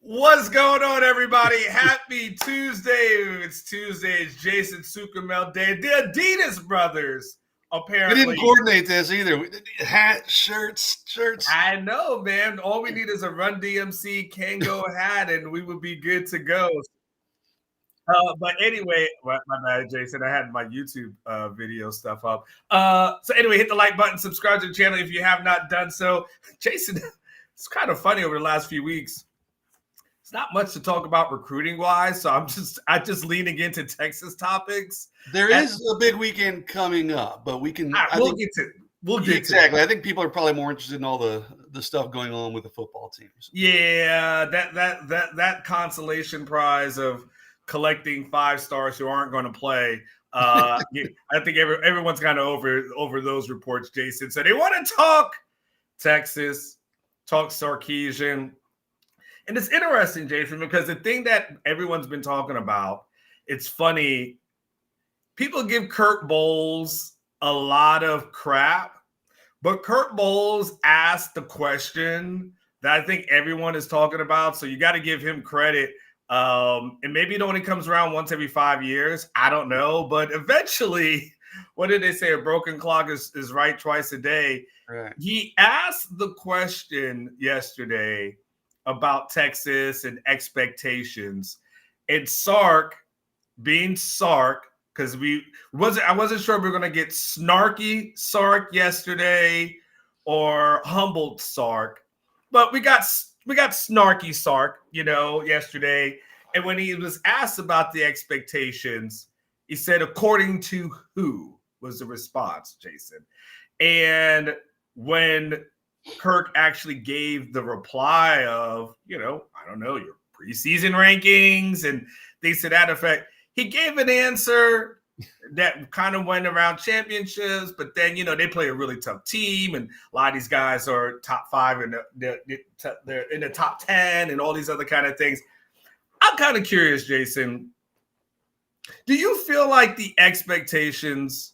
What's going on, everybody? Happy Tuesday. It's Tuesday. It's Jason Sukamel Day. The Adidas brothers, We apparently. didn't coordinate this either. Hat, shirts. I know, man. All we need is a Run DMC Kango hat, and we would be good to go. But anyway, my bad, Jason. I had my YouTube video stuff up. So anyway, hit the like button, subscribe to the channel if you have not done so. Jason, it's kind of funny over the last few weeks. It's not much to talk about recruiting wise, so I just leaning into Texas topics. There is a big weekend coming up, but we can. We'll get exactly. I think people are probably more interested in all the stuff going on with the football teams. Yeah, that consolation prize of collecting 5 stars who aren't going to play. I think everyone's kind of over those reports, Jason. So they want to talk Texas, talk Sarkeesian. And it's interesting, Jason, because the thing that everyone's been talking about, it's funny. People give Kurt Bowles a lot of crap, but Kurt Bowles asked the question that I think everyone is talking about. So you got to give him credit. And maybe it only comes around once every 5 years. I don't know. But eventually, what did they say? A broken clock is right twice a day. Right. He asked the question yesterday about Texas and expectations, and Sark, being Sark, because I wasn't sure if we were going to get snarky Sark yesterday or humbled Sark, but we got snarky Sark, yesterday. And when he was asked about the expectations, he said, "According to who?" was the response, Jason. And when Kirk actually gave the reply of, I don't know, your preseason rankings and things to that effect, he gave an answer that kind of went around championships, but then, they play a really tough team, and a lot of these guys are top 5 and they're in the top 10 and all these other kind of things. I'm kind of curious, Jason, do you feel like the expectations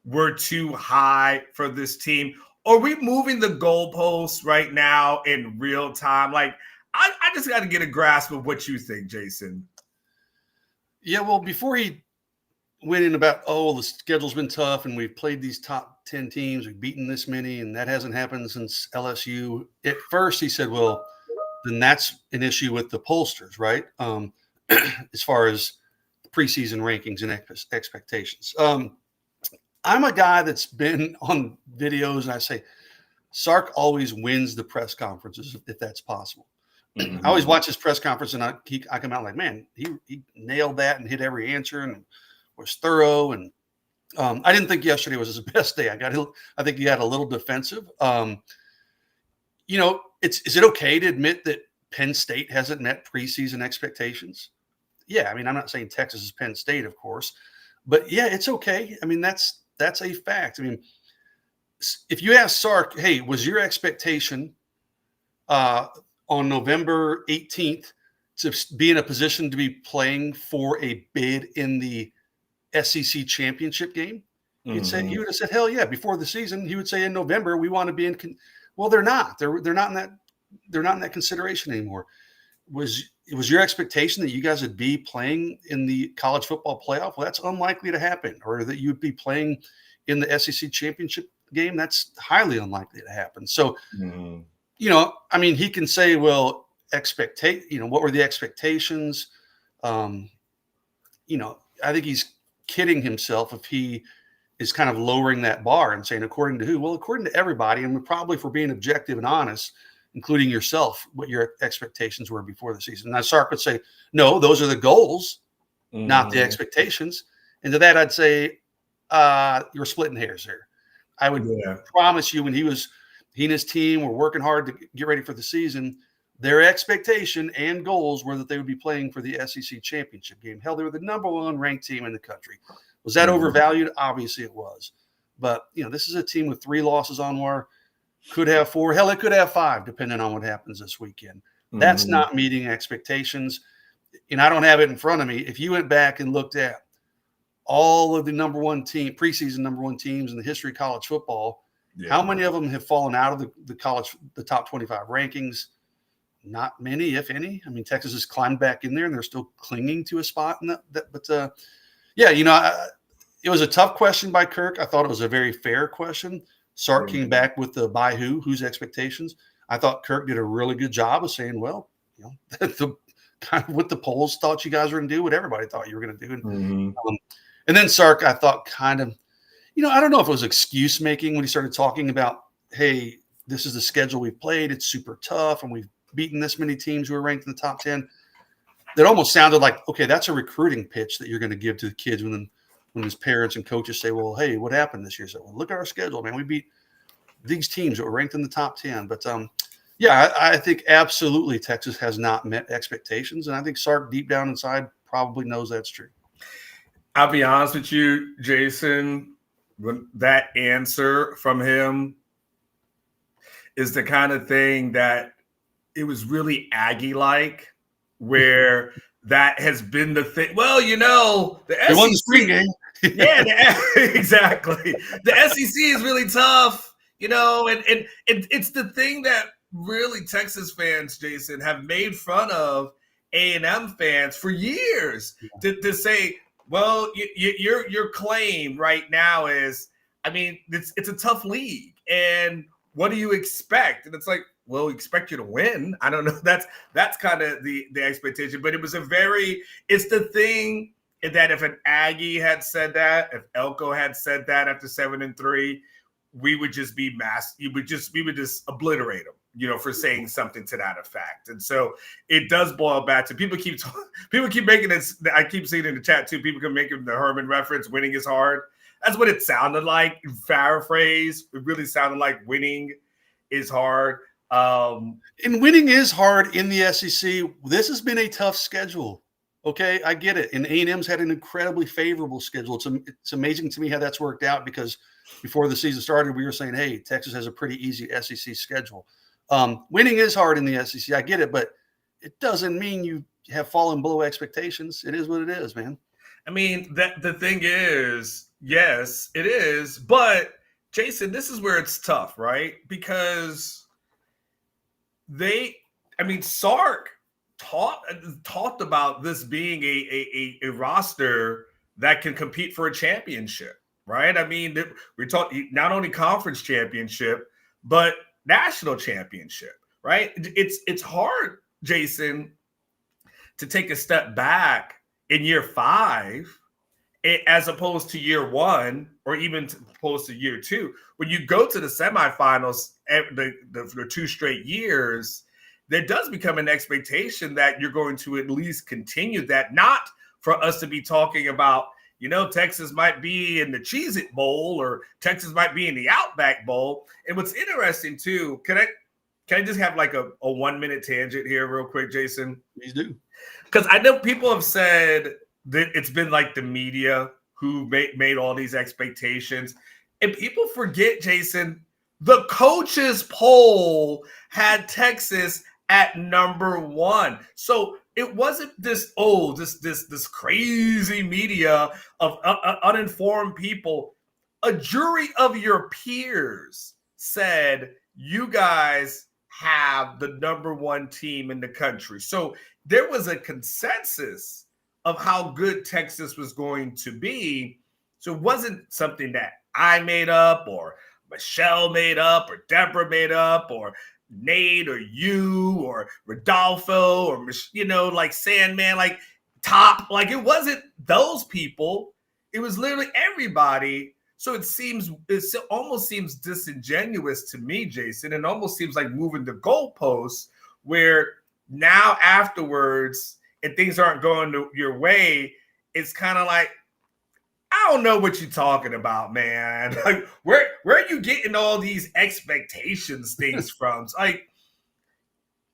were too high for this team? Are we moving the goalposts right now in real time? Like, I just got to get a grasp of what you think, Jason. Yeah, well, before he went in about, the schedule's been tough and we've played these top 10 teams, we've beaten this many, and that hasn't happened since LSU. At first, he said, well, then that's an issue with the pollsters, right? As far as preseason rankings and expectations. I'm a guy that's been on videos, and I say Sark always wins the press conferences if that's possible. Mm-hmm. I always watch his press conference, and I come out like, man, he nailed that and hit every answer and was thorough. And I didn't think yesterday was his best day. I think he got a little defensive. Is it okay to admit that Penn State hasn't met preseason expectations? Yeah, I mean, I'm not saying Texas is Penn State, of course, but yeah, it's okay. I mean, that's a fact. I mean, if you ask Sark, hey, was your expectation on November 18th to be in a position to be playing for a bid in the SEC championship game? He would have said, hell yeah. Before the season, he would say in November, we want to be in. Well, they're not. They're not in that. They're not in that consideration anymore. Was your expectation that you guys would be playing in the college football playoff? Well, that's unlikely to happen. Or that you'd be playing in the SEC championship game? That's highly unlikely to happen. So, I mean, he can say, well, what were the expectations? I think he's kidding himself if he is kind of lowering that bar and saying, according to who? Well, according to everybody, and probably for being objective and honest, including yourself, what your expectations were before the season. Now, Sark would say, no, those are the goals, not the expectations. And to that, I'd say, you're splitting hairs here. I would promise you when he and his team were working hard to get ready for the season, their expectation and goals were that they would be playing for the SEC championship game. Hell, they were the number 1 ranked team in the country. Was that overvalued? Obviously it was. But, this is a team with 3 losses on war. Could have 4. Hell, it could have 5, depending on what happens this weekend. That's not meeting expectations. And I don't have it in front of me. If you went back and looked at all of the preseason number 1 teams in the history of college football, how many of them have fallen out of the top 25 rankings? not many, if any. I mean, Texas has climbed back in there, and they're still clinging to a spot in that. But yeah, it was a tough question by Kirk. I thought it was a very fair question. Sark came back with the by whose expectations. I thought Kirk did a really good job of saying, well, the kind of what the polls thought you guys were going to do, what everybody thought you were going to do. And then Sark, I thought kind of, I don't know if it was excuse making when he started talking about, hey, this is the schedule we've played. It's super tough, and we've beaten this many teams who are ranked in the top 10. That almost sounded like, okay, that's a recruiting pitch that you're going to give to the kids when his parents and coaches say, well, hey, what happened this year? So, well, look at our schedule, man. We beat these teams that were ranked in the top 10. But, yeah, I think absolutely Texas has not met expectations, and I think Sark deep down inside probably knows that's true. I'll be honest with you, Jason, when that answer from him is the kind of thing that it was really Aggie-like, where that has been the thing. Well, the SEC. They won the spring game. Yeah, exactly. The SEC is really tough, and it's the thing that really Texas fans, Jason, have made fun of A&M fans for years to say, well, your claim right now is, I mean, it's a tough league, and what do you expect? And it's like, well, we expect you to win. I don't know. That's kind of the expectation. But it was it's the thing that if an Aggie had said that, if Elko had said that after 7-3, we would just be we would just obliterate them, for saying something to that effect. And so it does boil back to people keep making this. I keep seeing in the chat too. People can make the Herman reference. Winning is hard. That's what it sounded like. Paraphrase. It really sounded like winning is hard. And winning is hard in the SEC. This has been a tough schedule. Okay, I get it. And A&M's had an incredibly favorable schedule. It's amazing to me how that's worked out, because before the season started, we were saying, hey, Texas has a pretty easy SEC schedule. Winning is hard in the SEC. I get it, but it doesn't mean you have fallen below expectations. It is what it is, man. I mean, the thing is, yes, it is. But, Jason, this is where it's tough, right? Because Sark talked about this being a roster that can compete for a championship, right? I mean, we're talking not only conference championship, but national championship, right? It's hard, Jason, to take a step back in year 5 as opposed to year 1, or even opposed to year 2. When you go to the semifinals the 2 straight years, there does become an expectation that you're going to at least continue that, not for us to be talking about, Texas might be in the Cheez-It Bowl, or Texas might be in the Outback Bowl. And what's interesting too, can I just have like a 1-minute tangent here real quick, Jason? Please do. Because I know people have said that it's been like the media who made all these expectations. And people forget, Jason, the coaches poll had Texas at number 1. So it wasn't this crazy media of uninformed people. A jury of your peers said you guys have the number 1 team in the country. So there was a consensus of how good Texas was going to be. So it wasn't something that I made up, or Michelle made up, or Deborah made up, or Nate, or you, or Rodolfo, or like Sandman, like Top. Like, it wasn't those people. It was literally everybody. So it almost seems disingenuous to me, Jason. It almost seems like moving the goalposts, where now afterwards, and things aren't going your way, it's kind of like, I don't know what you're talking about, man. Like, where are you getting all these expectations things from? It's like,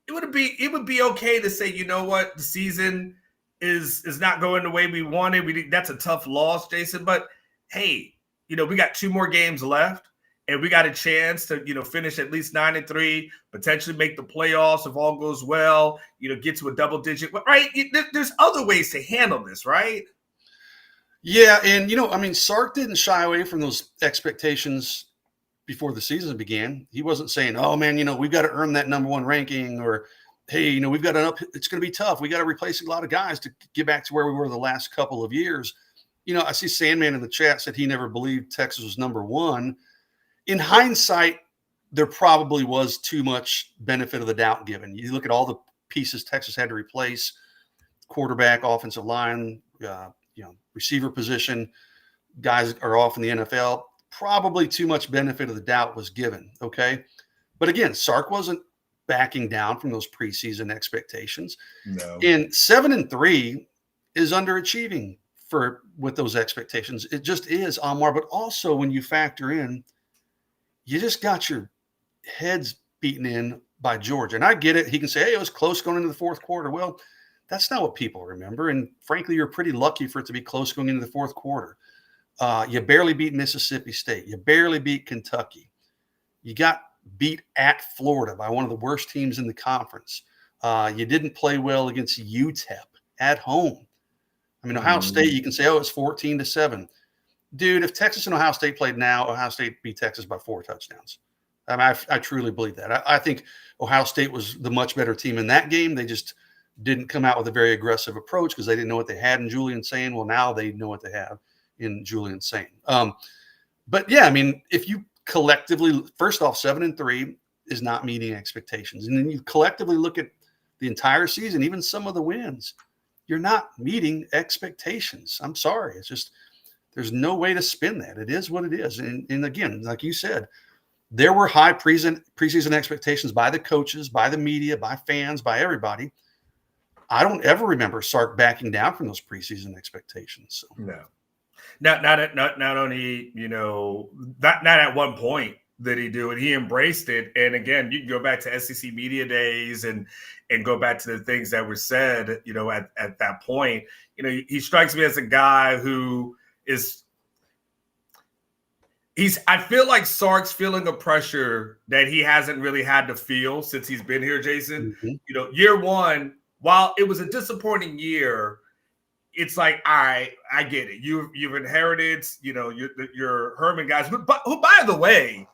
it would be okay to say, you know what, the season is not going the way we wanted. That's a tough loss, Jason. But hey, we got 2 more games left, and we got a chance to, finish at least 9-3, potentially make the playoffs if all goes well. Get to a double digit, right? There's other ways to handle this, right? Yeah, and Sark didn't shy away from those expectations before the season began. He wasn't saying, "Oh man, we've got to earn that number 1 ranking," or hey, we've got it's going to be tough. We got to replace a lot of guys to get back to where we were the last couple of years. I see Sandman in the chat said he never believed Texas was number one. In hindsight, there probably was too much benefit of the doubt given. You look at all the pieces Texas had to replace: quarterback, offensive line, receiver position. Guys are off in the NFL. Probably too much benefit of the doubt was given. Okay. But again, Sark wasn't backing down from those preseason expectations. No. And 7-3 is underachieving with those expectations. It just is, Anwar. But also when you factor in, you just got your heads beaten in by Georgia. And I get it. He can say, hey, it was close going into the fourth quarter. Well, that's not what people remember. And frankly, you're pretty lucky for it to be close going into the fourth quarter. You barely beat Mississippi State. You barely beat Kentucky. You got beat at Florida by one of the worst teams in the conference. You didn't play well against UTEP at home. I mean, Ohio State, you can say, oh, it's 14-7. Dude, if Texas and Ohio State played now, Ohio State beat Texas by 4 touchdowns. I mean, I truly believe that. I think Ohio State was the much better team in that game. They just didn't come out with a very aggressive approach because they didn't know what they had in Julian Sain. Well, now they know what they have in Julian Sain. But yeah, I mean, if you collectively, first off, 7-3 is not meeting expectations. And then you collectively look at the entire season, even some of the wins, you're not meeting expectations. I'm sorry. It's just, there's no way to spin that. It is what it is. And again, like you said, there were high preseason expectations by the coaches, by the media, by fans, by everybody. I don't ever remember Sark backing down from those preseason expectations. So. No. Not only, not at one point did he do it. He embraced it. And again, you can go back to SEC media days and go back to the things that were said, at that point. He strikes me as a guy who I feel like Sark's feeling a pressure that he hasn't really had to feel since he's been here, Jason. Mm-hmm. Year one, while it was a disappointing year, it's like, all right, I get it. You've inherited, your Herman guys, who, by the way,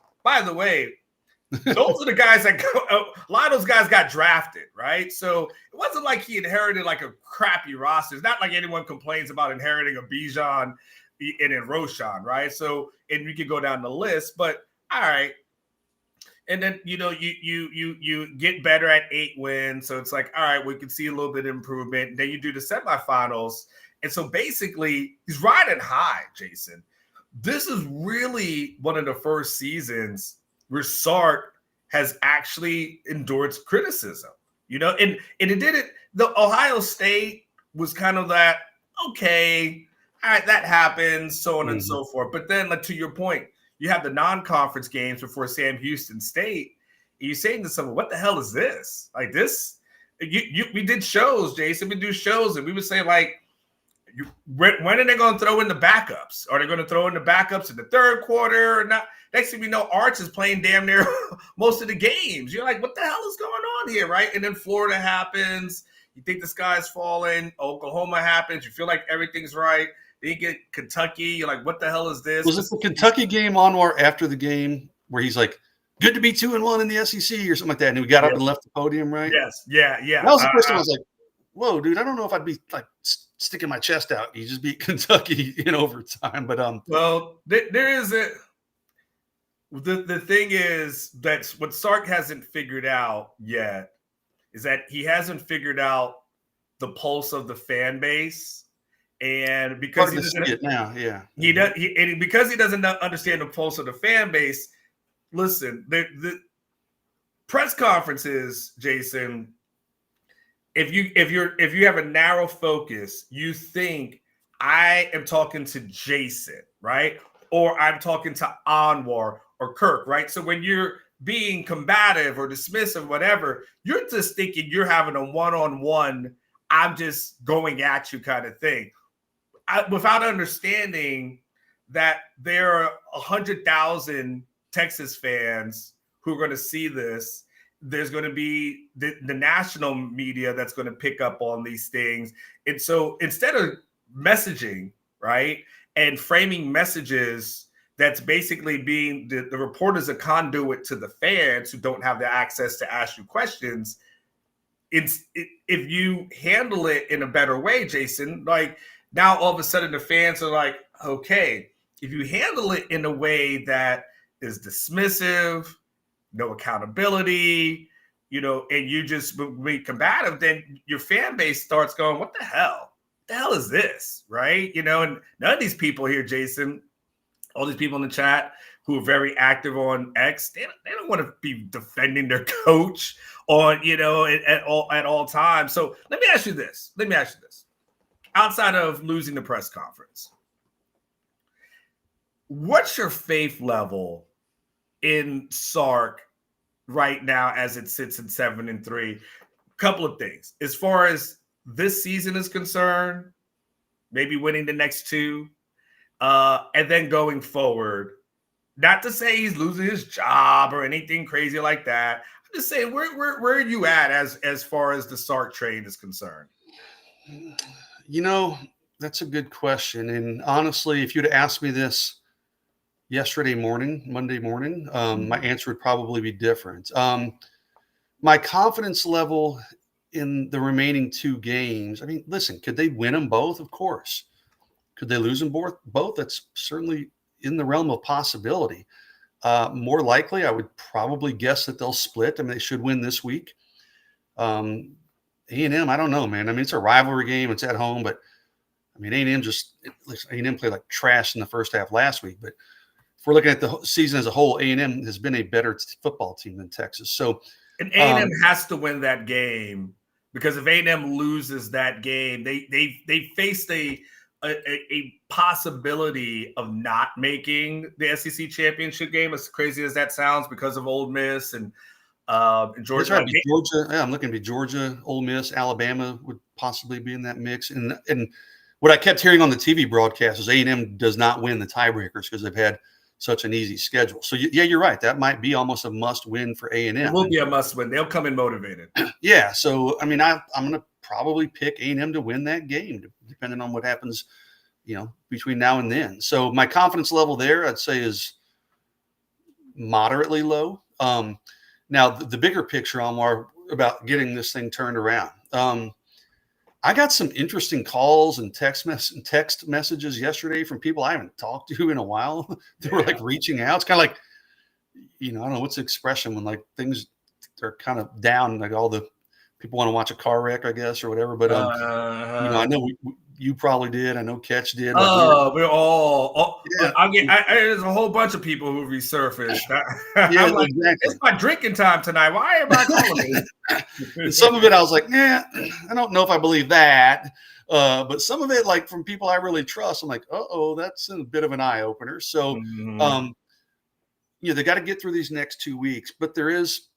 those are the guys that a lot of those guys got drafted, right? So it wasn't like he inherited like a crappy roster. It's not like anyone complains about inheriting a Bijan and then Roshan, right? So, and we could go down the list, but all right. And then, you get better at 8 wins. So it's like, all right, we can see a little bit of improvement. Then you do the semifinals. And so basically he's riding high, Jason. This is really one of the first seasons where Sark has actually endured criticism, and it did it. The Ohio State was kind of that, okay, all right, that happens, so on and so forth. But then, like, to your point, you have the non-conference games before Sam Houston State. And you're saying to someone, what the hell is this? Like this, we did shows, Jason. We do shows, and we would say, like, when are they going to throw in the backups? Are they going to throw in the backups in the third quarter or not? Next thing we know, Arch is playing damn near most of the games. You're like, what the hell is going on here, right? And then Florida happens. You think the sky's falling. Oklahoma happens. You feel like everything's right. Then you get Kentucky. You're like, what the hell is this? Was it the Kentucky game, Anwar, after the game where he's like, good to be 2-1 in the SEC or something like that? And he got up and left the podium, right? Yes. Yeah. That was the first time I was like, whoa, dude, I don't know if I'd be like sticking my chest out. You just beat Kentucky in overtime. But well, there is the thing is that what Sark hasn't figured out yet is that he hasn't figured out the pulse of the fan base. And because he doesn't it now, yeah, because he doesn't understand the pulse of the fan base. Listen, the press conferences, Jason. If you have a narrow focus, you think I am talking to Jason, right? Or I'm talking to Anwar or Kirk, right? So when you're being combative or dismissive, whatever, you're just thinking you're having a one-on-one, I'm just going at you kind of thing. Without understanding that there are 100,000 Texas fans who are going to see this. There's going to be the national media that's going to pick up on these things. And so instead of messaging, right, and framing messages that's basically being the reporter's a conduit to the fans who don't have the access to ask you questions, if you handle it in a better way, Jason, like now all of a sudden the fans are like, okay, if you handle it in a way that is dismissive, no accountability, and you just be combative, then your fan base starts going, what the hell? The hell is this? Right? And none of these people here, Jason, all these people in the chat who are very active on X, they don't want to be defending their coach on, at all times. So let me ask you this. Outside of losing the press conference, what's your faith level in Sark right now as it sits at 7-3? Couple of things. As far as this season is concerned, maybe winning the next two, and then going forward, not to say he's losing his job or anything crazy like that. I'm just saying, where are you at as far as the Sark trade is concerned? That's a good question. And honestly, if you'd asked me this Monday morning, my answer would probably be different. My confidence level in the remaining two games, I mean, listen, could they win them both? Of course. Could they lose them both? That's certainly in the realm of possibility. More likely, I would probably guess that they'll split. I mean, they should win this week. A&M, I don't know, man. I mean, it's a rivalry game. It's at home, but I mean, A&M played like trash in the first half last week. But if we're looking at the season as a whole, A&M has been a better football team than Texas. So, and A&M has to win that game, because if A&M loses that game, they face a possibility of not making the SEC championship game, as crazy as that sounds, because of Ole Miss and Georgia. Right, Georgia. Yeah, I'm looking to be Georgia, Ole Miss, Alabama would possibly be in that mix. And what I kept hearing on the TV broadcast is A&M does not win the tiebreakers because they've had such an easy schedule. So yeah, you're right. That might be almost a must win for A&M. It will be a must win. They'll come in motivated. Yeah. So I mean, I'm going to probably pick A&M to win that game, depending on what happens, between now and then. So my confidence level there, I'd say, is moderately low. Now the bigger picture, Almar, about getting this thing turned around. I got some interesting calls and text messages yesterday from people I haven't talked to in a while. They were like reaching out. It's kind of like, I don't know what's the expression when like things are kind of down, like all the people want to watch a car wreck, I guess, or whatever. But I know you probably did. I know Ketch did. Like we're all. Yeah. There's a whole bunch of people who resurfaced. Yeah, like, exactly. It's my drinking time tonight. Why am I calling this? And some of it, I was like, I don't know if I believe that. But some of it, like from people I really trust, I'm like, that's a bit of an eye opener. So, they got to get through these next 2 weeks. But there is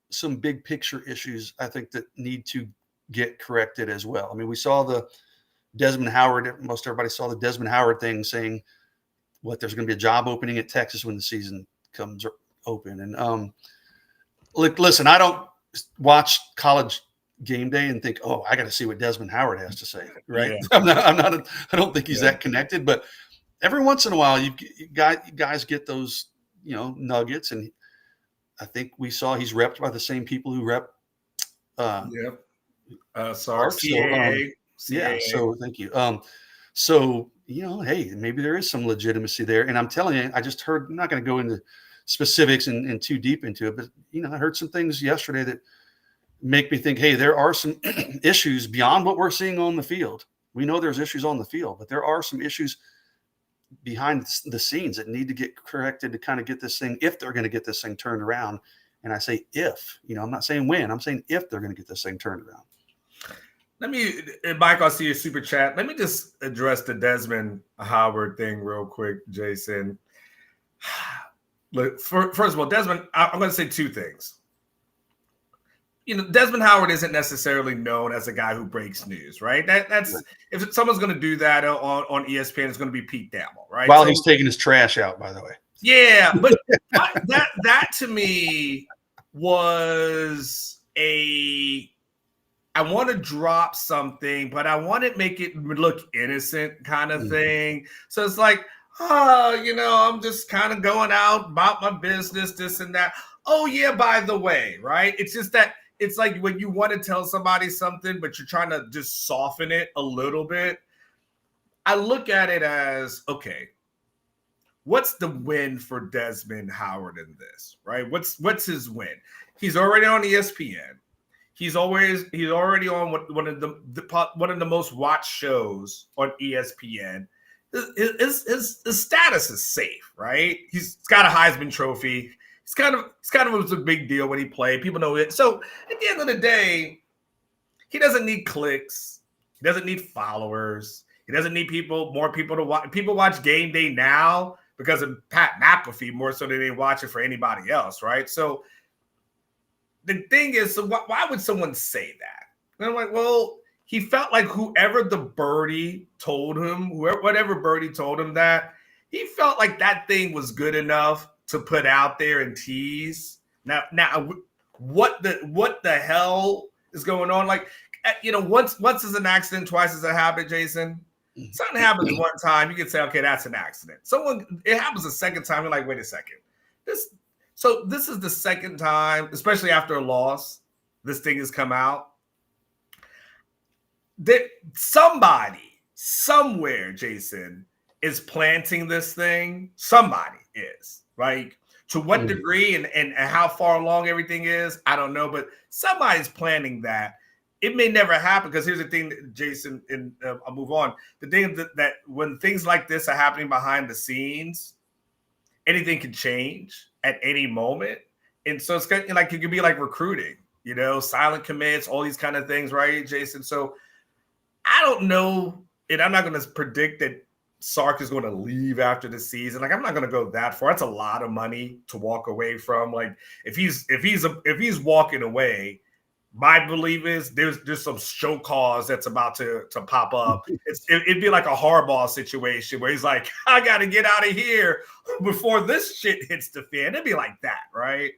some big picture issues, I think, that need to get corrected as well. I mean, we saw the Desmond Howard, most everybody saw the Desmond Howard thing saying there's going to be a job opening at Texas when the season comes open. And listen, I don't watch College Game Day and think, I got to see what Desmond Howard has to say. Right. Yeah. I don't think he's that connected, but every once in a while you guys get those, nuggets. And I think we saw he's repped by the same people who rep. Sark. Yeah. So thank you. Hey, maybe there is some legitimacy there. And I'm telling you, I just heard, I'm not going to go into specifics and too deep into it, but I heard some things yesterday that make me think, hey, there are some issues beyond what we're seeing on the field. We know there's issues on the field, but there are some issues behind the scenes that need to get corrected to kind of get this thing, if they're going to get this thing turned around. And I say, if, I'm not saying when, I'm saying if they're going to get this thing turned around. Mike, I'll see your super chat. Let me just address the Desmond Howard thing real quick, Jason. Look, first of all, Desmond, I'm going to say two things. Desmond Howard isn't necessarily known as a guy who breaks news, right? That's right. If someone's going to do that on ESPN, it's going to be Pete Thamel, right? While he's taking his trash out, by the way. Yeah, but that to me was I want to drop something, but I want to make it look innocent kind of thing. So it's like, I'm just kind of going out about my business, this and that. Oh, yeah, by the way, right? It's just that it's like when you want to tell somebody something, but you're trying to just soften it a little bit. I look at it as, okay, what's the win for Desmond Howard in this, right? What's his win? He's already on ESPN. He's already on one of the most watched shows on ESPN. His status is safe, right? He's got a Heisman Trophy. It's kind of was a big deal when he played. People know it. So at the end of the day, he doesn't need clicks. He doesn't need followers. He doesn't need more people to watch. People watch Game Day now because of Pat McAfee more so than they watch it for anybody else, right? So the thing is, so why would someone say that? And I'm like, well, he felt like whatever birdie told him that, he felt like that thing was good enough to put out there and tease. Now, what the hell is going on? Like, once is an accident, twice is a habit, Jason. Something happens one time, you can say, okay, that's an accident. It happens a second time, you're like, wait a second. This is the second time, especially after a loss, this thing has come out. That somebody, somewhere, Jason, is planting this thing. Somebody is, right? To what degree and how far along everything is, I don't know. But somebody's planning that. It may never happen because here's the thing, Jason, and I'll move on. The thing that when things like this are happening behind the scenes, anything can change at any moment. And so it's kind of like, it could be like recruiting, silent commits, all these kind of things, right, Jason? So I don't know, and I'm not going to predict that Sark is going to leave after the season. Like, I'm not going to go that far. That's a lot of money to walk away from. Like, if he's walking away, my belief is there's some show cause that's about to pop up. It'd be like a Harbaugh situation where he's like, I got to get out of here before this shit hits the fan. It'd be like that, right?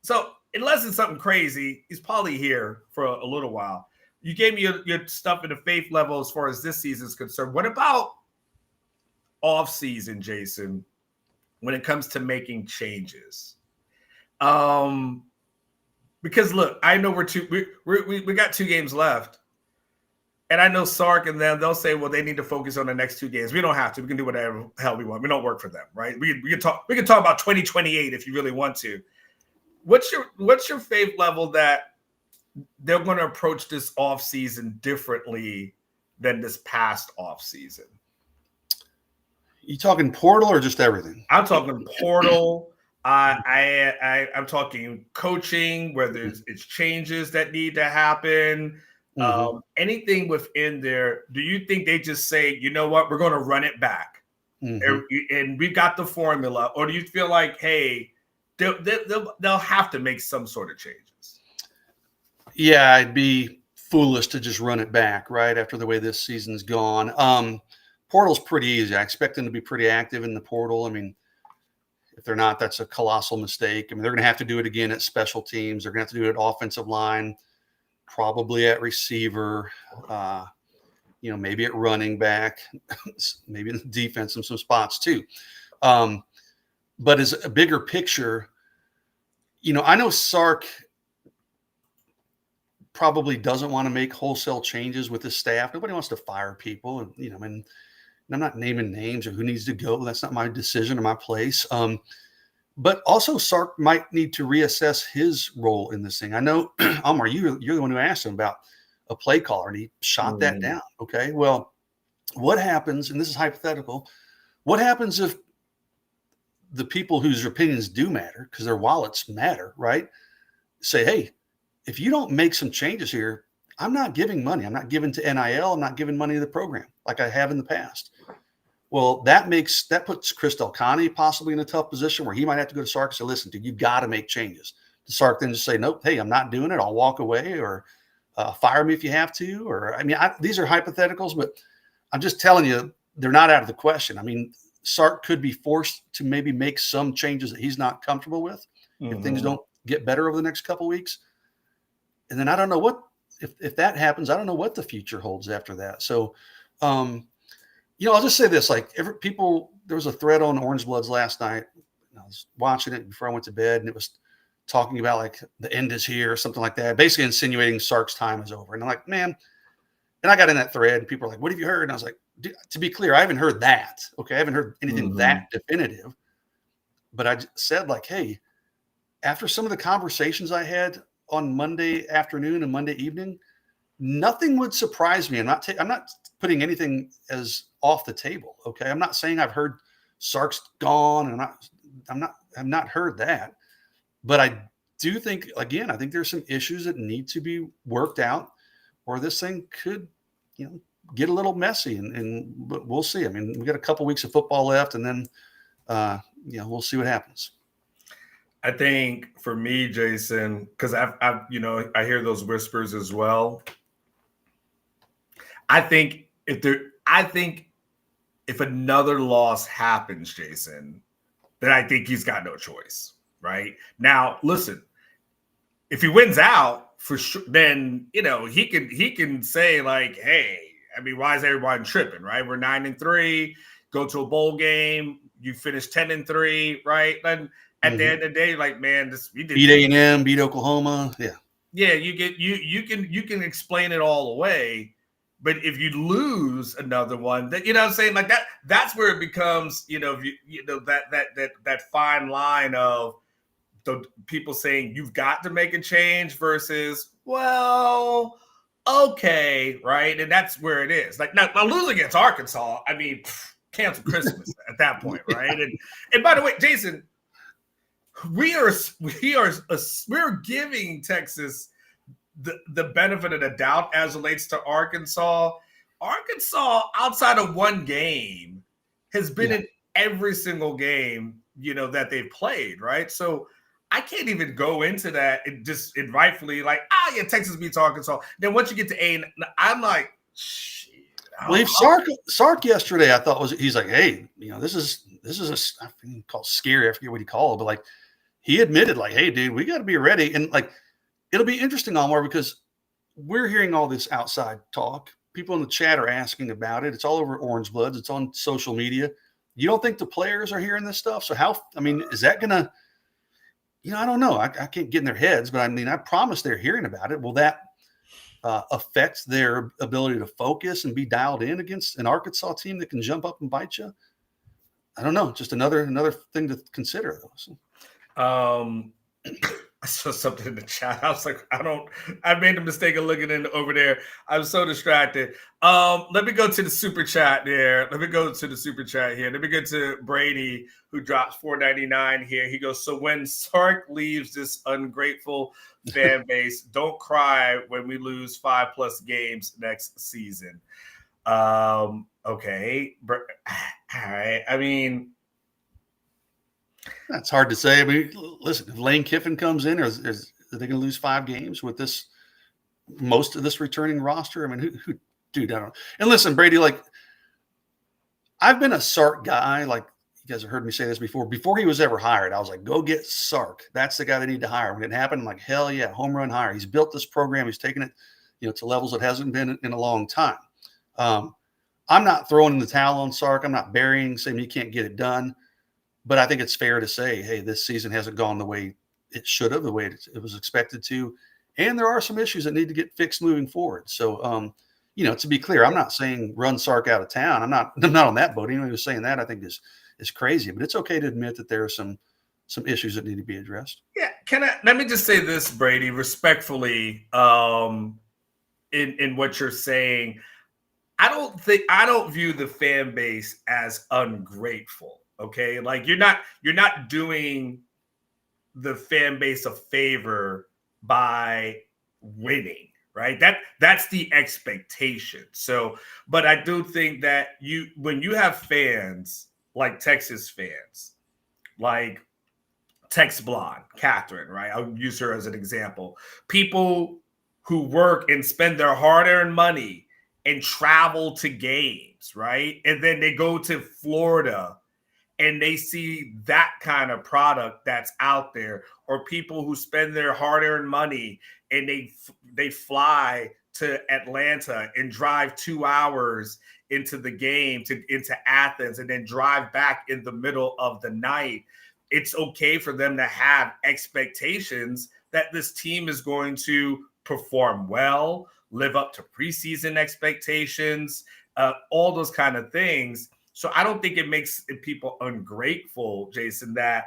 So unless it's something crazy, he's probably here for a little while. You gave me your stuff in the faith level as far as this season is concerned. What about off-season, Jason, when it comes to making changes? Because look, I know we got 2 games left, and I know Sark and them, they'll say, well, they need to focus on the next 2 games. We don't have to. We can do whatever the hell we want. We don't work for them, right? We can talk about 2028 if you really want to. What's your faith level that they're going to approach this offseason differently than this past offseason? You talking portal or just everything? I'm talking portal. I'm talking coaching, whether it's changes that need to happen, anything within there. Do you think they just say, you know what, we're going to run it back, and we've got the formula, or do you feel like, hey, they'll have to make some sort of changes? Yeah, I'd be foolish to just run it back right after the way this season's gone. Portal's pretty easy. I expect them to be pretty active in the portal. I mean, if they're not, that's a colossal mistake. I mean, they're going to have to do it again at special teams. They're going to have to do it at offensive line, probably at receiver, maybe at running back, maybe in the defense in some spots too. But as a bigger picture, I know Sark probably doesn't want to make wholesale changes with his staff. Nobody wants to fire people, and I'm not naming names or who needs to go. That's not my decision or my place. But also Sark might need to reassess his role in this thing. I know, Omar, you're the one who asked him about a play caller, and he shot that down. Okay, well, what happens, and this is hypothetical, what happens if the people whose opinions do matter, because their wallets matter, right, say, hey, if you don't make some changes here, I'm not giving money. I'm not giving to NIL. I'm not giving money to the program like I have in the past. Well, that puts Chris Delcani possibly in a tough position where he might have to go to Sark and say, listen, dude, you got to make changes. To Sark then just say, nope, hey, I'm not doing it. I'll walk away, or fire me if you have to. Or, these are hypotheticals, but I'm just telling you, they're not out of the question. I mean, Sark could be forced to maybe make some changes that he's not comfortable with if things don't get better over the next couple of weeks. And then I don't know what, if that happens, I don't know what the future holds after that. So, I'll just say this, like there was a thread on Orange Bloods last night. I was watching it before I went to bed, and it was talking about like the end is here or something like that, basically insinuating Sark's time is over. And I'm like, man, and I got in that thread and people are like, what have you heard? And I was like, to be clear, I haven't heard that. Okay. I haven't heard anything that definitive, but I said like, hey, after some of the conversations I had on Monday afternoon and Monday evening, nothing would surprise me. I'm not putting anything as off the table. Okay. I'm not saying I've heard Sark's gone and I've not heard that, but I do think, again, I think there's some issues that need to be worked out, or this thing could, get a little messy, and we'll see. I mean, we got a couple weeks of football left, and then, we'll see what happens. I think for me, Jason, because I hear those whispers as well. I think if another loss happens, Jason, then I think he's got no choice. Right now, listen, if he wins out for sure, then he can say like, hey, I mean, why is everyone tripping? Right, we're 9-3, go to a bowl game, you finish 10-3, right? And at the end of the day, like, man, we did beat A&M, beat Oklahoma, yeah. You can explain it all away, but if you lose another one, that what I'm saying, like that's where it becomes that fine line of the people saying you've got to make a change versus, well, okay, right? And that's where it is. Like now losing against Arkansas, I mean, cancel Christmas at that point, right? And by the way, Jason, we're giving Texas the benefit of the doubt as it relates to Arkansas. Arkansas, outside of one game, has been in every single game, that they've played, right? So I can't even go into that and rightfully like, Texas beats Arkansas. Then once you get to A, I'm like, shit. Well, Sark yesterday, I thought he's like, hey, this is I think called scary. I forget what he called it, but like he admitted like, hey, dude, we got to be ready. And like, it'll be interesting, Almar, because we're hearing all this outside talk. People in the chat are asking about it. It's all over Orange Bloods. It's on social media. You don't think the players are hearing this stuff? So is that going to, I don't know. I can't get in their heads, but I mean, I promise they're hearing about it. Will that affect their ability to focus and be dialed in against an Arkansas team that can jump up and bite you? I don't know. Just another thing to consider, though. I saw something in the chat. I was like, I made the mistake of looking over there. I was so distracted. Let me go to the super chat there. Let me go to the super chat here. Let me get to Brady, who drops $4.99 here. He goes, so when Sark leaves this ungrateful fan base, don't cry when we lose 5+ games next season. Okay. All right. I mean, that's hard to say. I mean, listen, if Lane Kiffin comes in, are they going to lose 5 games with most of this returning roster? I mean, who dude, I don't know. And listen, Brady, like, I've been a Sark guy. Like, you guys have heard me say this before. Before he was ever hired, I was like, go get Sark. That's the guy they need to hire. When it happened, I'm like, hell yeah, home run hire. He's built this program. He's taken it, to levels it hasn't been in a long time. I'm not throwing in the towel on Sark. I'm not burying, saying he can't get it done. But I think it's fair to say, hey, this season hasn't gone the way it should have, the way it was expected to. And there are some issues that need to get fixed moving forward. So, to be clear, I'm not saying run Sark out of town. I'm not on that boat. Anyone who's saying that, I think is crazy. But it's okay to admit that there are some issues that need to be addressed. Yeah. Let me just say this, Brady, respectfully, in what you're saying. I don't view the fan base as ungrateful. Okay, like you're not doing the fan base a favor by winning, right? That's the expectation. So, but I do think that when you have fans like Texas fans, like Tex Blonde, Catherine, right? I'll use her as an example. People who work and spend their hard-earned money and travel to games, right? And then they go to Florida and they see that kind of product that's out there, or people who spend their hard-earned money and they fly to Atlanta and drive 2 hours into the game into Athens and then drive back in the middle of the night. it's okay for them to have expectations that this team is going to perform well, live up to preseason expectations, all those kind of things. So I don't think it makes people ungrateful, Jason, that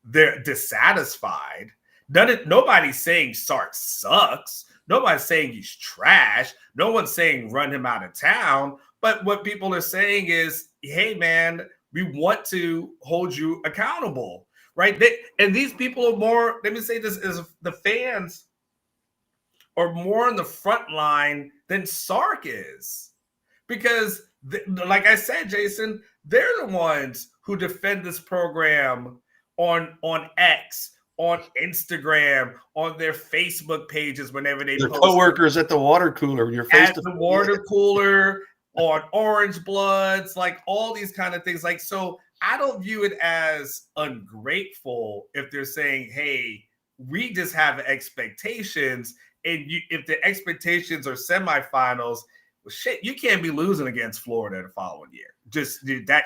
they're dissatisfied. Nobody's saying Sark sucks. Nobody's saying he's trash. No one's saying run him out of town. But what people are saying is, hey, man, we want to hold you accountable, right? And these people are more, let me say this, is the fans are more on the front line than Sark is. Because, like I said, Jason, they're the ones who defend this program on X, on Instagram, on their Facebook pages whenever they their post coworkers at the water cooler, your face at the water cooler, on Orange Bloods, like all these kind of things. Like, so I don't view it as ungrateful if they're saying, hey, we just have expectations, and if the expectations are semifinals, well, shit, you can't be losing against Florida the following year.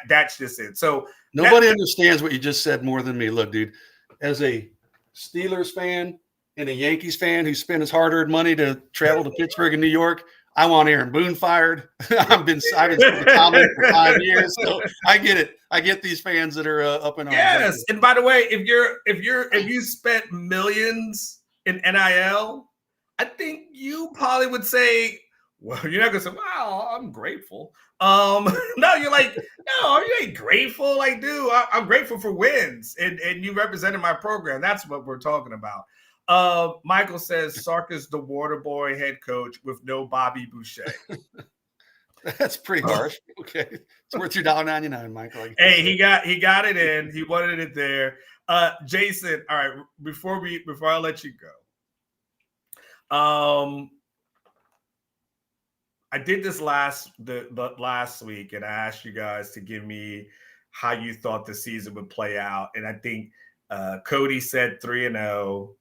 That's just it. So nobody understands what you just said more than me. Look, dude, as a Steelers fan and a Yankees fan who spent his hard-earned money to travel to Pittsburgh and New York, I want Aaron Boone fired. I've been the comment for 5 years, so I get it. I get these fans that are up in arms. Yes, and by the way, if you spent millions in NIL, I think you probably would say, well, you're not gonna say, "Well, I'm grateful." No, you're like, no, you ain't grateful. Like, dude, I'm grateful for wins, and you represented my program. That's what we're talking about. Michael says Sark is the water boy head coach with no Bobby Boucher. That's pretty harsh. Okay, it's worth your $1.99, Michael. Hey, he got it in. He wanted it there. Jason, all right. Before I let you go, I did this last week, and I asked you guys to give me how you thought the season would play out, and I think Cody said 3-0.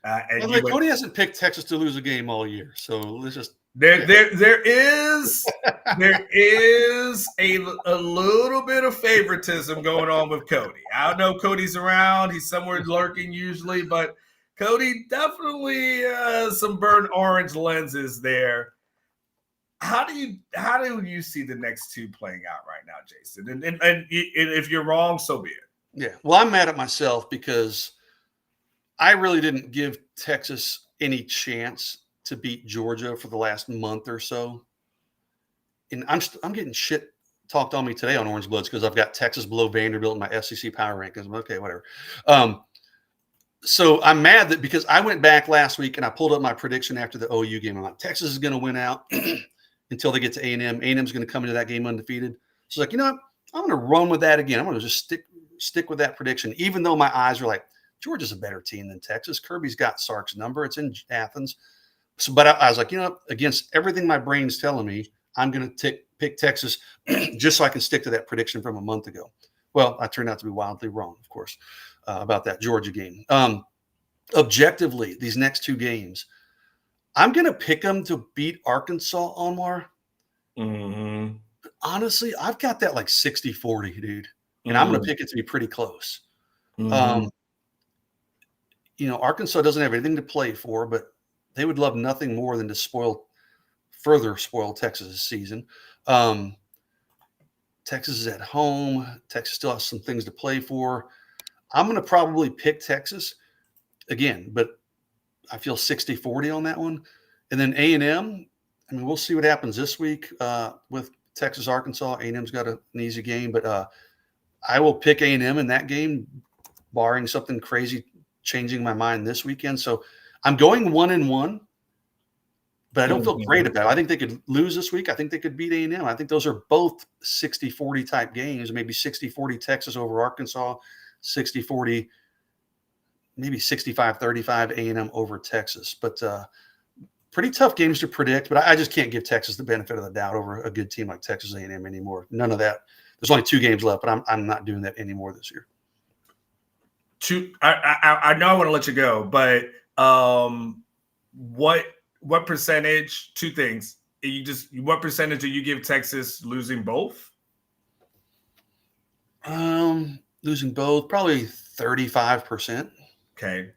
And Cody hasn't picked Texas to lose a game all year, so let's just there is a little bit of favoritism going on with Cody. I don't know if Cody's around; he's somewhere lurking usually, but Cody definitely some burnt orange lenses there. How do you see the next two playing out right now, Jason? And if you're wrong, so be it. Yeah. Well, I'm mad at myself because I really didn't give Texas any chance to beat Georgia for the last month or so. And I'm getting shit talked on me today on Orange Bloods because I've got Texas below Vanderbilt in my SEC power rankings. Okay, whatever. So I'm mad that because I went back last week and I pulled up my prediction after the OU game. I'm like, Texas is going to win out until they get to A&M. A&M is going to come into that game undefeated. So like, you know what? I'm going to run with that again. I'm going to just stick with that prediction, even though my eyes were like, Georgia's a better team than Texas. Kirby's got Sark's number. It's in Athens. So, but I was like, you know, against everything my brain's telling me, I'm going to pick Texas just so I can stick to that prediction from a month ago. Well, I turned out to be wildly wrong, of course, about that Georgia game. Objectively, these next two games, I'm going to pick them to beat Arkansas, Omar. Mm-hmm. But honestly, I've got that like 60-40, dude. And I'm going to pick it to be pretty close. Mm-hmm. You know, Arkansas doesn't have anything to play for, but they would love nothing more than to further spoil Texas' season. Texas is at home. Texas still has some things to play for. I'm going to probably pick Texas again, but I feel 60-40 on that one. And then A&M, I mean, we'll see what happens this week with Texas, Arkansas. A&M's got an easy game, but I will pick A&M in that game, barring something crazy changing my mind this weekend. So I'm going 1-1, but I don't feel great about it. I think they could lose this week. I think they could beat A&M. I think those are both 60-40 type games, maybe 60-40 Texas over Arkansas, 60-40, maybe 65-35 A&M over Texas. But pretty tough games to predict, but I just can't give Texas the benefit of the doubt over a good team like Texas A&M anymore. None of that. There's only 2 games left, but I'm not doing that anymore this year. I know I want to let you go, but what percentage? 2 things. What percentage do you give Texas losing both? Losing both, probably 35%. Okay.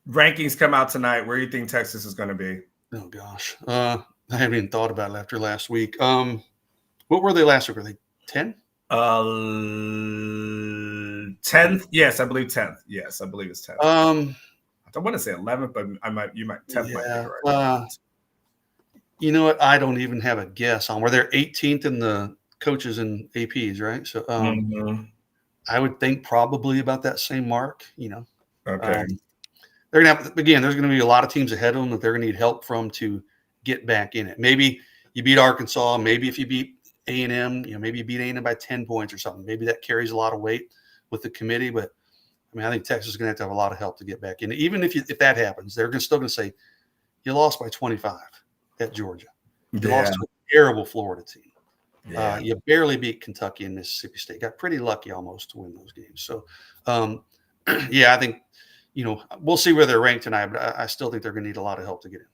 Rankings come out tonight. Where do you think Texas is going to be? Oh gosh, I haven't even thought about it after last week. What were they last week? Were they 10? 10th. Yes, I believe 10th. Yes, I believe it's 10th. I want to say 11th, but you might 10th might be correct. You know what? I don't even have a guess on where they're 18th in the coaches and APs, right? So I would think probably about that same mark. Okay. They're gonna have, again. There's going to be a lot of teams ahead of them that they're going to need help from to get back in it. Maybe you beat Arkansas. Maybe if you beat A&M, maybe you beat A&M by 10 points or something. Maybe that carries a lot of weight with the committee. But I mean, I think Texas is going to have a lot of help to get back in. Even if that happens, they're still going to say you lost by 25 at Georgia. You lost to a terrible Florida team. You barely beat Kentucky and Mississippi State. Got pretty lucky almost to win those games. So, I think, we'll see where they're ranked tonight, but I still think they're going to need a lot of help to get in.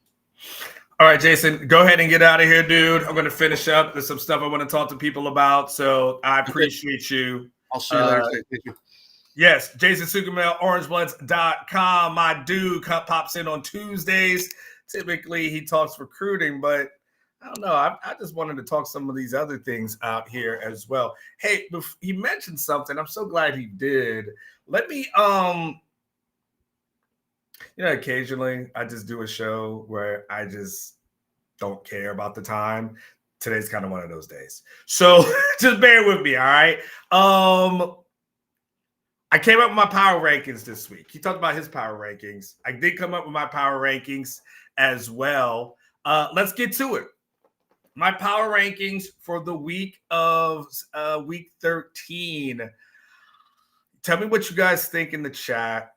All right, Jason, go ahead and get out of here, dude. I'm going to finish up. There's some stuff I want to talk to people about, so I appreciate you. I'll see you later. Thank you. Yes, Jason Sugamel, orangebloods.com. My dude pops in on Tuesdays. Typically, he talks recruiting, but I don't know. I just wanted to talk some of these other things out here as well. Hey, he mentioned something. I'm so glad he did. Let me, occasionally I just do a show where I just don't care about the time. Today's kind of one of those days. So just bear with me, all right? I came up with my power rankings this week. He talked about his power rankings. I did come up with my power rankings as well. Let's get to it. My power rankings for the week of week 13. Tell me what you guys think in the chat.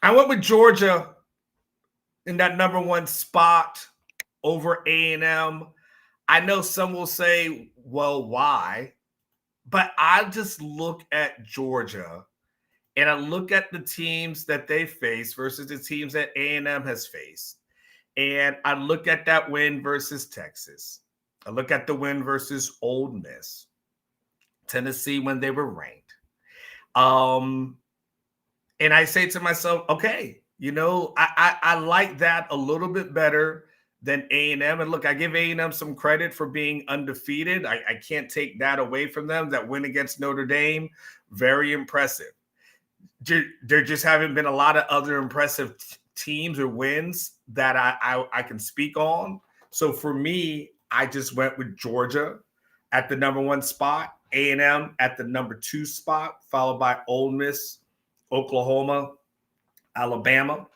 I went with Georgia in that number 1 spot over A&M. I know some will say, well, why? But I just look at Georgia and I look at the teams that they face versus the teams that A&M has faced. And I look at that win versus Texas. I look at the win versus Ole Miss, Tennessee when they were ranked. And I say to myself, okay, I like that a little bit better than A&M. And look, I give A&M some credit for being undefeated. I can't take that away from them. That win against Notre Dame, very impressive. There just haven't been a lot of other impressive teams or wins that I can speak on. So for me, I just went with Georgia at the number 1 spot, A&M at the number 2 spot, followed by Ole Miss, Oklahoma, Alabama.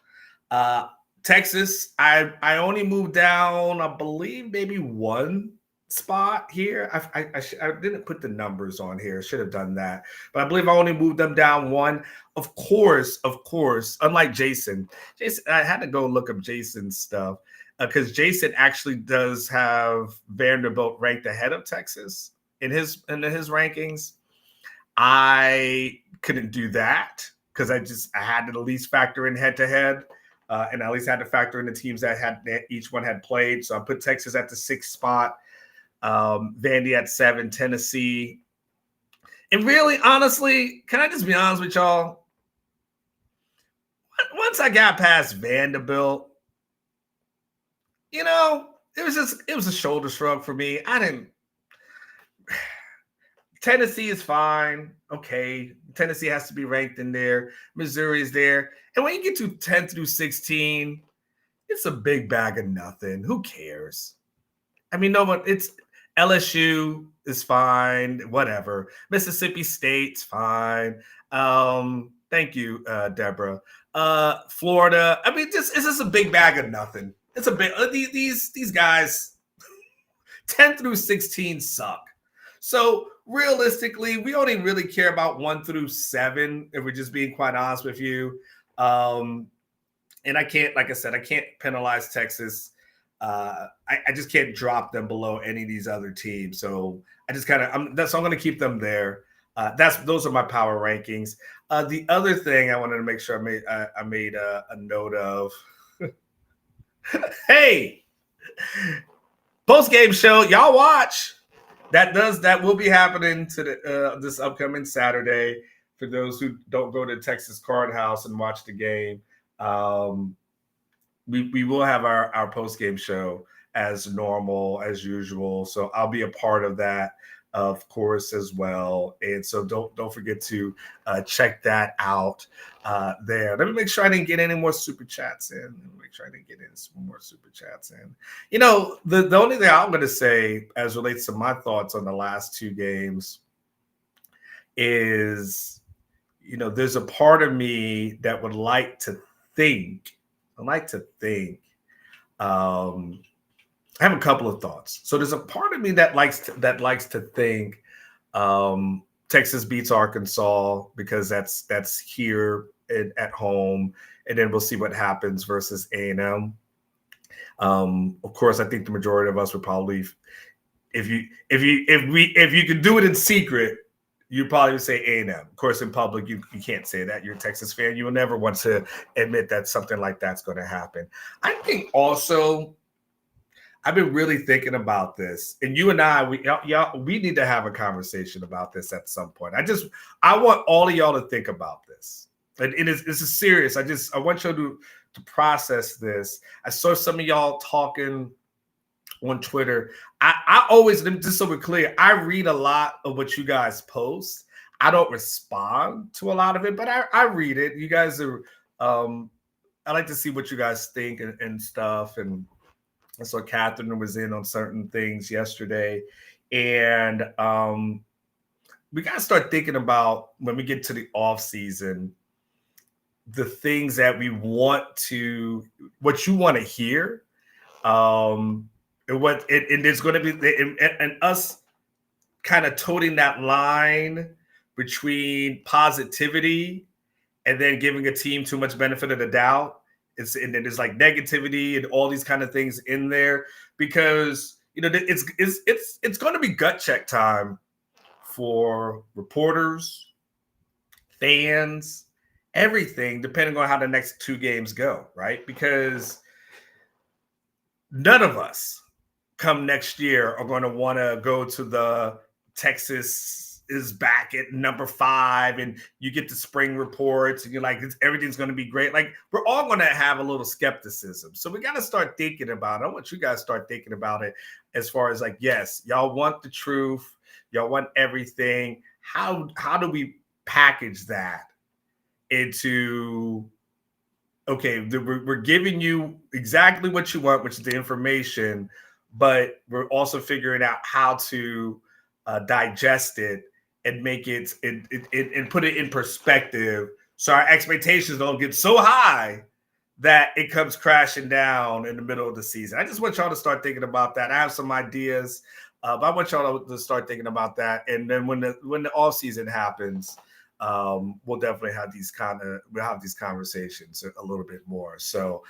Texas, I only moved down, I believe, maybe 1 spot here. I didn't put the numbers on here. Should have done that. But I believe I only moved them down 1. Of course, unlike Jason, I had to go look up Jason's stuff because Jason actually does have Vanderbilt ranked ahead of Texas in his rankings. I couldn't do that because I had to at least factor in head-to-head. And I at least had to factor in the teams that each one had played. So I put Texas at the 6th spot, Vandy at 7, Tennessee. And really, honestly, can I just be honest with y'all? Once I got past Vanderbilt, it was a shoulder shrug for me. Tennessee is fine. Okay. Tennessee has to be ranked in there. Missouri is there. And when you get to 10 through 16, it's a big bag of nothing. Who cares? I mean, it's LSU is fine. Whatever. Mississippi State's fine. Thank you, Deborah. Florida. I mean, it's just a big bag of nothing. It's a big, these guys, 10 through 16 suck. So realistically, we only really care about 1 through 7, if we're just being quite honest with you. And I can't, like I said, I can't penalize Texas. I just can't drop them below any of these other teams. So I just I'm going to keep them there. Those are my power rankings. The other thing I wanted to make sure I made a note of. Hey, post-game show, y'all watch. that will be happening to this upcoming Saturday. For those who don't go to Texas Card House and watch the game, um, we will have our post game show as normal as usual. So I'll be a part of that, of course, as well. And so don't forget to check that out there. Let me make sure I didn't get any more super chats in. Let me make sure I didn't get any more super chats in. You know, the only thing I'm going to say as relates to my thoughts on the last two games is, you know, there's a part of me that would like to think. I have a couple of thoughts. So there's a part of me that likes to think Texas beats Arkansas because that's here at home, and then we'll see what happens versus A&M. Of course, I think the majority of us would probably, if you could do it in secret, you probably would say A&M. Of course, in public, you can't say that. You're a Texas fan. You will never want to admit that something like that's going to happen. I think also, I've been really thinking about this, and you and I, we need to have a conversation about this at some point. I want all of y'all to think about this. And it's a serious. I want y'all to process this. I saw some of y'all talking on Twitter. I always, just so we're clear, I read a lot of what you guys post. I don't respond to a lot of it, but I read it. You guys are, I like to see what you guys think and stuff. And I saw Catherine was in on certain things yesterday. And we got to start thinking about, when we get to the off season, the things that we want to, what you want to hear. And there's going to be, and us kind of toting that line between positivity and then giving a team too much benefit of the doubt. And then there's like negativity and all these kind of things in there, because, you know, it's going to be gut check time for reporters, fans, everything, depending on how the next two games go, right? Because none of us come next year are going to want to go to the Texas is back at number 5 and you get the spring reports and you're like, everything's going to be great. Like, we're all going to have a little skepticism. So we got to start thinking about it. I want you guys to start thinking about it as far as like, yes, y'all want the truth. Y'all want everything. How do we package that into, okay, we're giving you exactly what you want, which is the information, but we're also figuring out how to digest it and make it and put it in perspective, so our expectations don't get so high that it comes crashing down in the middle of the season. I just want y'all to start thinking about that. I have some ideas, but I want y'all to start thinking about that. And then when the off season happens, we'll definitely have these conversations a little bit more. So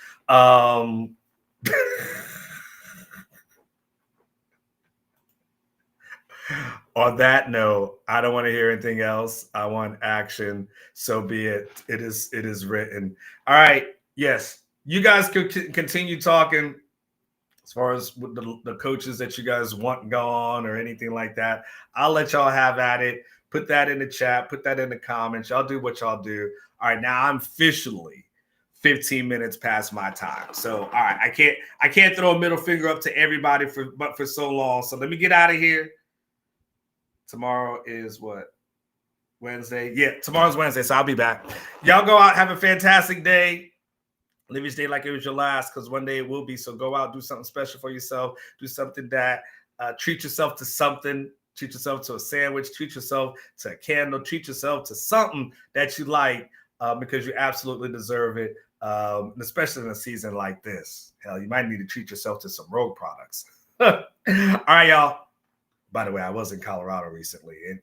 on that note, I don't want to hear anything else. I want action. So be it. It is written. All right. Yes. You guys could continue talking as far as the coaches that you guys want gone or anything like that. I'll let y'all have at it. Put that in the chat. Put that in the comments. Y'all do what y'all do. All right. Now I'm officially 15 minutes past my time. So, all right. I can't throw a middle finger up to everybody for so long. So let me get out of here. Tomorrow is what? Wednesday? Yeah, tomorrow's Wednesday, so I'll be back. Y'all go out, have a fantastic day. Live each day like it was your last, because one day it will be. So go out, do something special for yourself. Do something that treat yourself to something. Treat yourself to a sandwich. Treat yourself to a candle. Treat yourself to something that you like, because you absolutely deserve it, especially in a season like this. Hell, you might need to treat yourself to some Rogue products. All right, y'all. By the way, I was in Colorado recently, and